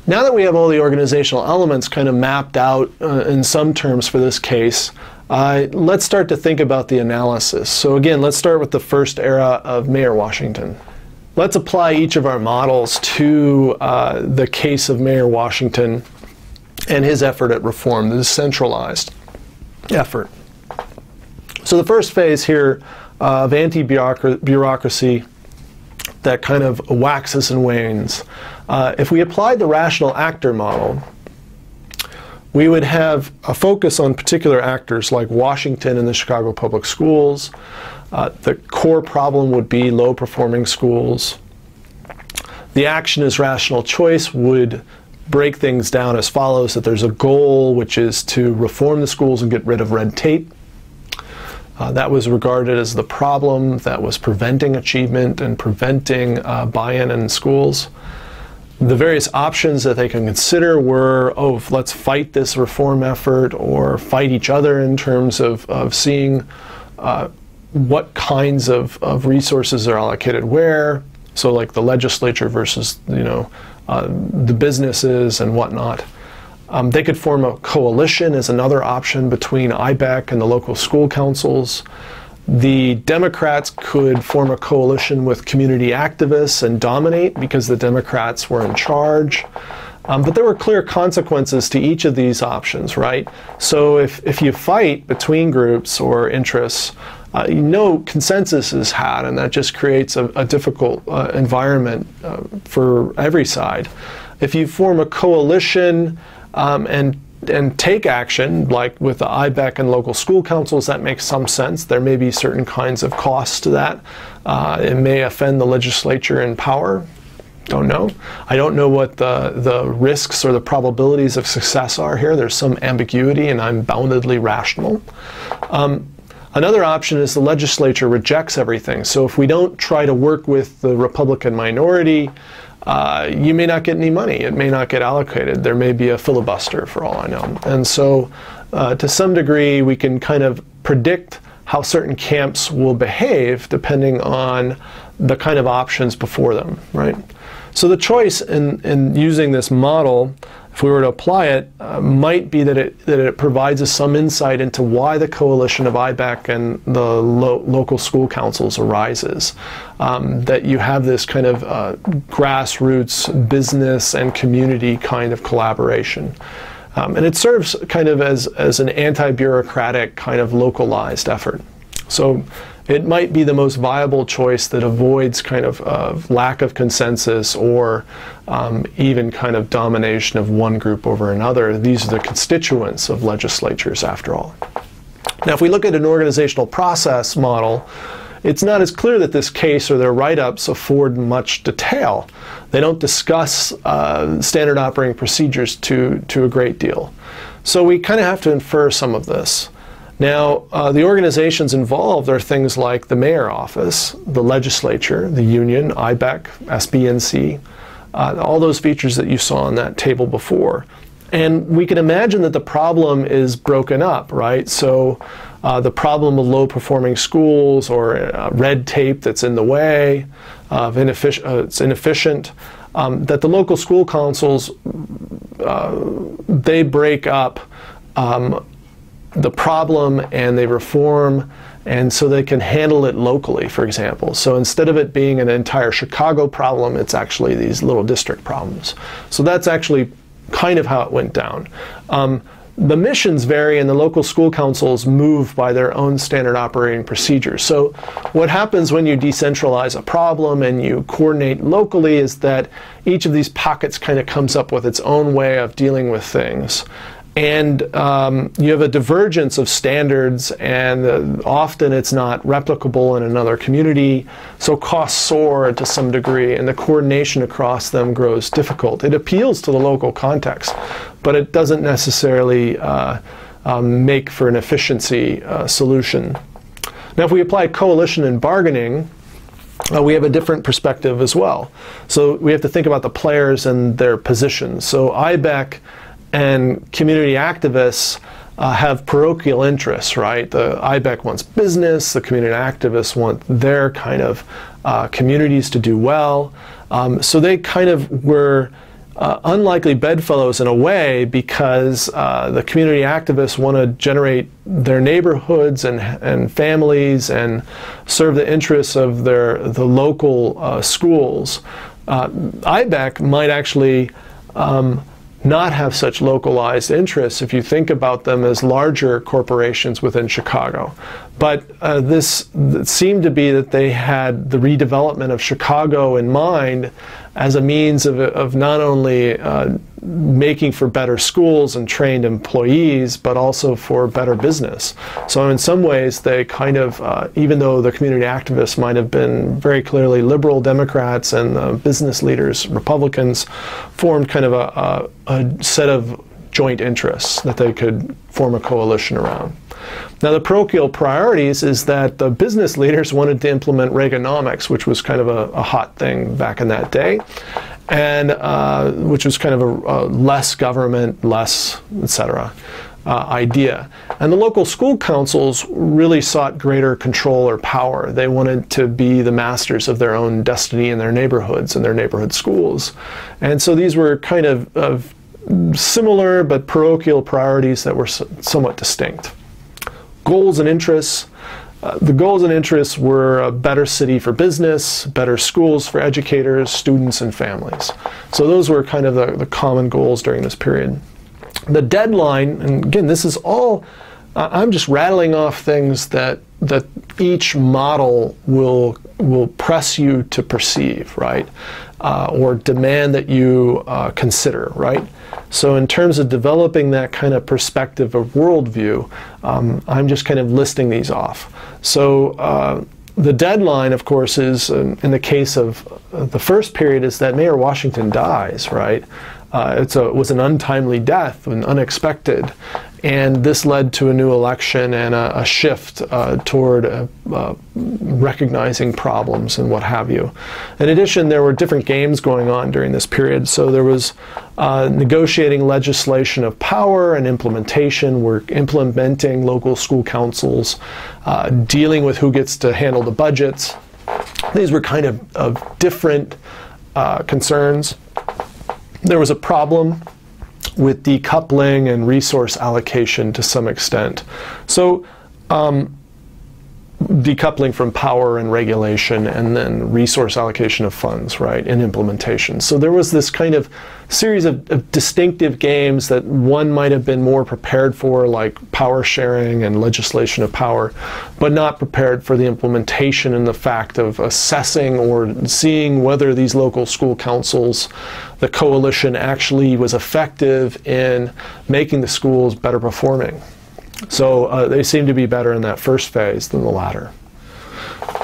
Now that we have all the organizational elements kind of mapped out in some terms for this case, let's start to think about the analysis. So again, let's start with the first era of Mayor Washington. Let's apply each of our models to the case of Mayor Washington and his effort at reform, the decentralized effort. So the first phase here of anti-bureaucracy that kind of waxes and wanes. If we applied the rational actor model, we would have a focus on particular actors like Washington and the Chicago Public Schools. The core problem would be low-performing schools. The action as rational choice would break things down as follows, that there's a goal which is to reform the schools and get rid of red tape. That was regarded as the problem that was preventing achievement and preventing buy-in in schools. The various options that they can consider were, oh, let's fight this reform effort, or fight each other in terms of seeing what kinds of resources are allocated where. So like the legislature versus, the businesses and whatnot. They could form a coalition as another option between IBEC and the local school councils. The Democrats could form a coalition with community activists and dominate because the Democrats were in charge. But there were clear consequences to each of these options, right? So if you fight between groups or interests, consensus is had, and that just creates a difficult environment for every side. If you form a coalition and take action, like with the IBEC and local school councils, that makes some sense. There may be certain kinds of costs to that. It may offend the legislature in power. Don't know. I don't know what the risks or the probabilities of success are here. There's some ambiguity, and I'm boundedly rational. Another option is the legislature rejects everything. So if we don't try to work with the Republican minority, you may not get any money. It may not get allocated. There may be a filibuster for all I know. And so to some degree, we can kind of predict how certain camps will behave depending on the kind of options before them, right? So the choice in using this model, if we were to apply it, might be that it provides us some insight into why the coalition of IBEC and the local school councils arises. That you have this kind of grassroots business and community kind of collaboration. And it serves kind of as an anti-bureaucratic kind of localized effort. So it might be the most viable choice that avoids kind of lack of consensus or even kind of domination of one group over another. These are the constituents of legislatures, after all. Now, if we look at an organizational process model, it's not as clear that this case or their write-ups afford much detail. They don't discuss standard operating procedures to a great deal. So we kind of have to infer some of this. Now, the organizations involved are things like the mayor office, the legislature, the union, IBEC, SBNC, all those features that you saw on that table before. And we can imagine that the problem is broken up, right? So the problem of low-performing schools or red tape that's in the way, it's inefficient, that the local school councils, they break up the problem and they reform, and so they can handle it locally, for example. So instead of it being an entire Chicago problem, it's actually these little district problems. So that's actually kind of how it went down. The missions vary and the local school councils move by their own standard operating procedures. So what happens when you decentralize a problem and you coordinate locally is that each of these pockets kind of comes up with its own way of dealing with things. And you have a divergence of standards, and often it's not replicable in another community, so costs soar to some degree, and the coordination across them grows difficult. It appeals to the local context, but it doesn't necessarily make for an efficiency solution. Now, if we apply coalition and bargaining, we have a different perspective as well. So we have to think about the players and their positions. So IBEC and community activists have parochial interests, right? The IBEC wants business, the community activists want their kind of communities to do well. So they kind of were unlikely bedfellows in a way, because the community activists want to generate their neighborhoods and families and serve the interests of the local schools. IBEC might actually not have such localized interests if you think about them as larger corporations within Chicago. But this seemed to be that they had the redevelopment of Chicago in mind as a means of not only making for better schools and trained employees, but also for better business. So in some ways, they kind of, even though the community activists might have been very clearly liberal Democrats and the business leaders, Republicans, formed kind of a set of joint interests that they could form a coalition around. Now, the parochial priorities is that the business leaders wanted to implement Reaganomics, which was kind of a hot thing back in that day, and which was kind of a less government, less, etc. Idea. And the local school councils really sought greater control or power. They wanted to be the masters of their own destiny in their neighborhoods and their neighborhood schools. And so these were kind of similar but parochial priorities that were somewhat distinct. Goals and interests. The goals and interests were a better city for business, better schools for educators, students, and families. So those were kind of the common goals during this period. The deadline, and again, this is all, I'm just rattling off things that each model will press you to perceive, right? Or demand that you consider, right? So in terms of developing that kind of perspective of worldview, I'm just kind of listing these off. So the deadline, of course, is, in the case of the first period, is that Mayor Washington dies, right? It was an untimely death, and unexpected, and this led to a new election and a shift toward recognizing problems and what have you. In addition, there were different games going on during this period. So there was negotiating legislation of power and implementation. We're implementing local school councils, dealing with who gets to handle the budgets. These were kind of different concerns. There was a problem with decoupling and resource allocation to some extent. So decoupling from power and regulation, and then resource allocation of funds, right, and implementation. So there was this kind of series of distinctive games that one might have been more prepared for, like power sharing and legislation of power, but not prepared for the implementation and the fact of assessing or seeing whether these local school councils, the coalition, actually was effective in making the schools better performing. So they seem to be better in that first phase than the latter.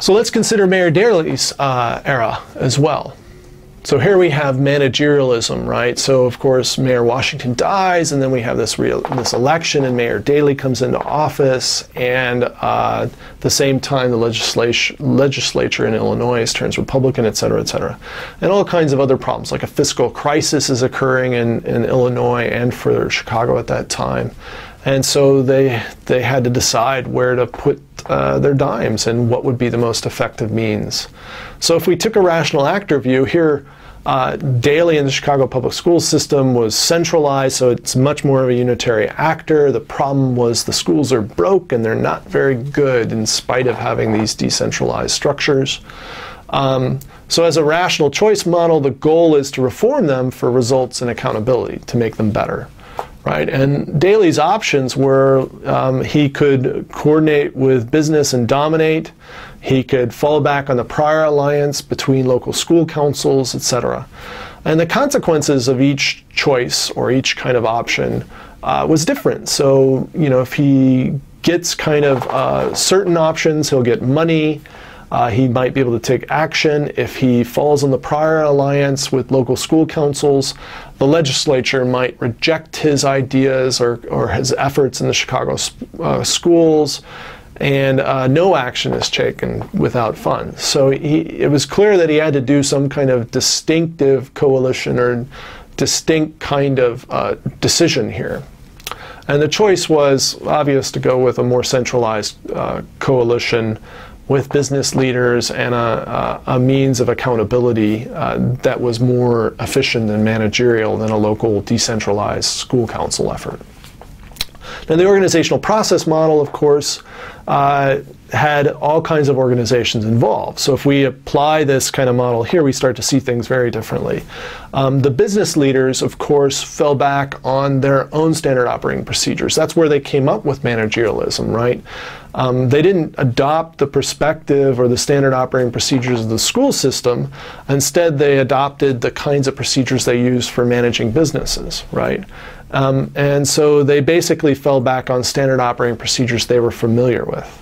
So let's consider Mayor Daley's era as well. So here we have managerialism, right? So of course Mayor Washington dies, and then we have this election, and Mayor Daley comes into office, and at the same time the legislature in Illinois turns Republican, et cetera, and all kinds of other problems, like a fiscal crisis is occurring in Illinois and for Chicago at that time. And so they had to decide where to put their dimes and what would be the most effective means. So if we took a rational actor view here, Daley in the Chicago public school system was centralized, so it's much more of a unitary actor. The problem was the schools are broke and they're not very good in spite of having these decentralized structures. So as a rational choice model, the goal is to reform them for results and accountability, to make them better. Right, and Daley's options were he could coordinate with business and dominate. He could fall back on the prior alliance between local school councils, etc. And the consequences of each choice or each kind of option was different. So, you know, if he gets kind of certain options, he'll get money. He might be able to take action. If he falls on the prior alliance with local school councils, the legislature might reject his ideas or his efforts in the Chicago schools, and no action is taken without funds. So it was clear that he had to do some kind of distinctive coalition or distinct kind of decision here. And the choice was obvious to go with a more centralized coalition with business leaders and a means of accountability that was more efficient and managerial than a local decentralized school council effort. Now, the organizational process model, of course, had all kinds of organizations involved. So if we apply this kind of model here, we start to see things very differently. The business leaders, of course, fell back on their own standard operating procedures. That's where they came up with managerialism, right? They didn't adopt the perspective or the standard operating procedures of the school system. Instead, they adopted the kinds of procedures they used for managing businesses, right? And so they basically fell back on standard operating procedures they were familiar with.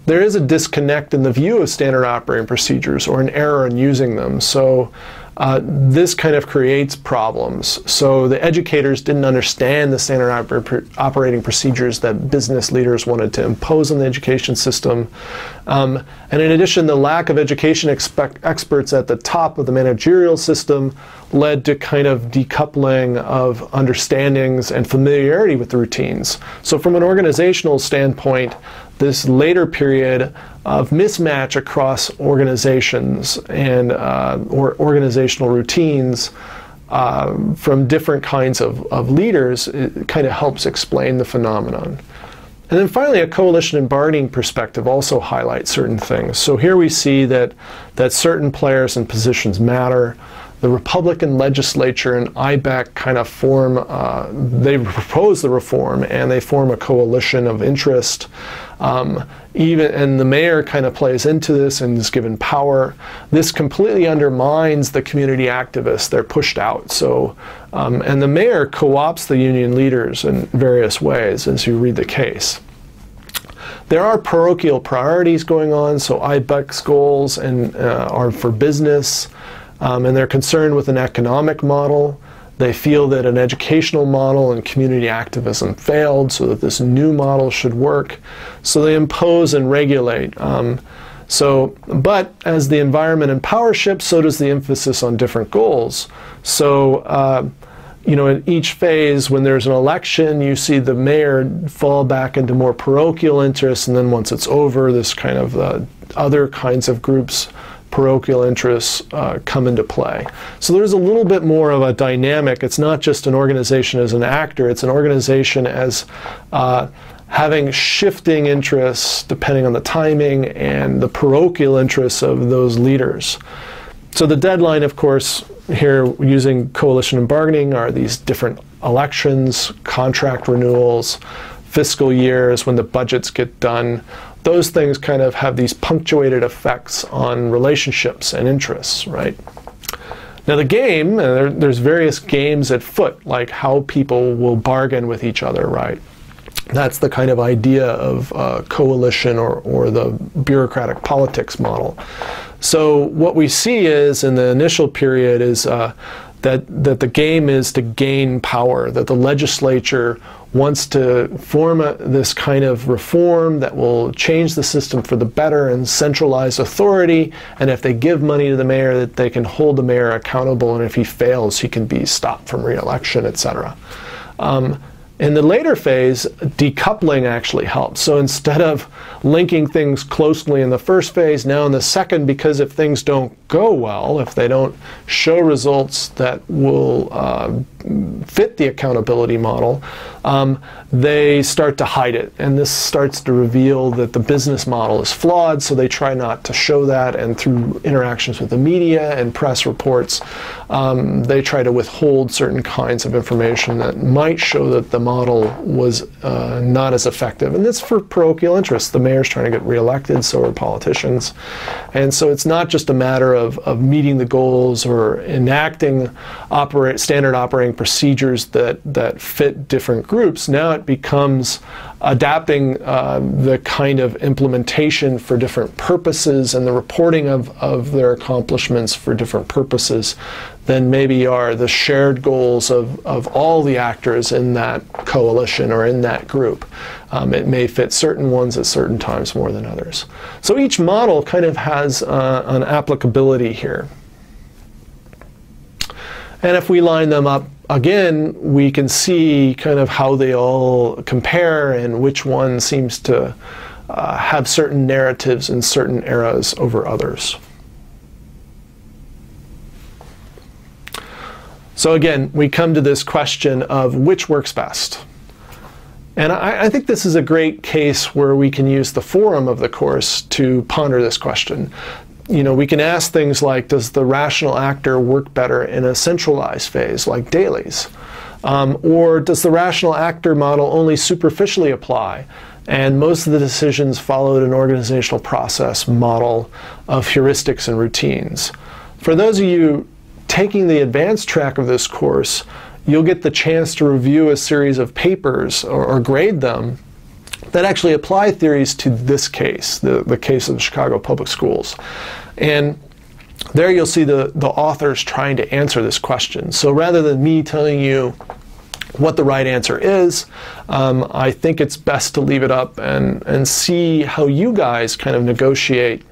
There is a disconnect in the view of standard operating procedures, or an error in using them. So this kind of creates problems. So the educators didn't understand the standard operating procedures that business leaders wanted to impose on the education system. And in addition, the lack of education experts at the top of the managerial system led to kind of decoupling of understandings and familiarity with the routines. So from an organizational standpoint, this later period of mismatch across organizations and or organizational routines from different kinds of leaders, it kind of helps explain the phenomenon. And then finally, a coalition and bargaining perspective also highlights certain things. So here we see that certain players and positions matter. The Republican legislature and IBEC kind of form, they propose the reform and they form a coalition of interest. And the mayor kind of plays into this and is given power. This completely undermines the community activists. They're pushed out. So, and the mayor co-opts the union leaders in various ways as you read the case. There are parochial priorities going on. So IBEC's goals are for business. And they're concerned with an economic model. They feel that an educational model and community activism failed, so that this new model should work. So they impose and regulate. But as the environment and power shifts, so does the emphasis on different goals. So, in each phase, when there's an election, you see the mayor fall back into more parochial interests, and then once it's over, this kind of other kinds of groups, parochial interests come into play. So there's a little bit more of a dynamic. It's not just an organization as an actor, it's an organization as having shifting interests depending on the timing and the parochial interests of those leaders. So the deadline, of course, here using coalition and bargaining are these different elections, contract renewals, fiscal years when the budgets get done. Those things kind of have these punctuated effects on relationships and interests, right? Now the game, there's various games at foot, like how people will bargain with each other, right? That's the kind of idea of coalition or the bureaucratic politics model. So what we see is in the initial period is that the game is to gain power, that the legislature wants to form this kind of reform that will change the system for the better and centralize authority, and if they give money to the mayor, that they can hold the mayor accountable, and if he fails, he can be stopped from re-election, etc. In the later phase, decoupling actually helps. So instead of linking things closely in the first phase, now in the second, because if things don't go well, if they don't show results that will fit the accountability model, they start to hide it. And this starts to reveal that the business model is flawed, so they try not to show that, and through interactions with the media and press reports, they try to withhold certain kinds of information that might show that the model was not as effective. And that's for parochial interests. The mayor's trying to get reelected, so are politicians. And so it's not just a matter of meeting the goals or enacting standard operating procedures that fit different groups. Now it becomes adapting the kind of implementation for different purposes and the reporting of their accomplishments for different purposes than maybe are the shared goals of all the actors in that coalition or in that group. It may fit certain ones at certain times more than others. So each model kind of has an applicability here. And if we line them up again, we can see kind of how they all compare and which one seems to have certain narratives in certain eras over others. So again, we come to this question of which works best. And I think this is a great case where we can use the forum of the course to ponder this question. You know, we can ask things like, does the rational actor work better in a centralized phase like dailies? Or does the rational actor model only superficially apply, and most of the decisions followed an organizational process model of heuristics and routines? For those of you taking the advanced track of this course, you'll get the chance to review a series of papers or grade them that actually apply theories to this case, the case of the Chicago Public Schools. And there you'll see the authors trying to answer this question. So rather than me telling you what the right answer is, I think it's best to leave it up and see how you guys kind of negotiate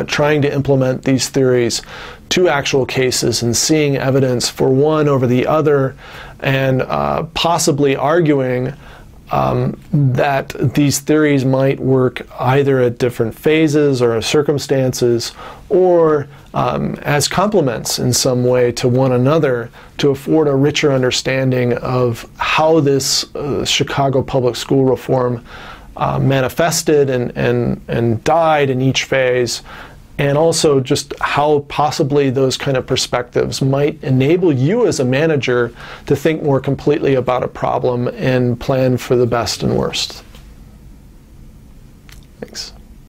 trying to implement these theories to actual cases and seeing evidence for one over the other, and possibly arguing that these theories might work either at different phases or circumstances, or as complements in some way to one another to afford a richer understanding of how this Chicago public school reform manifested and died in each phase, and also just how possibly those kind of perspectives might enable you as a manager to think more completely about a problem and plan for the best and worst. Thanks.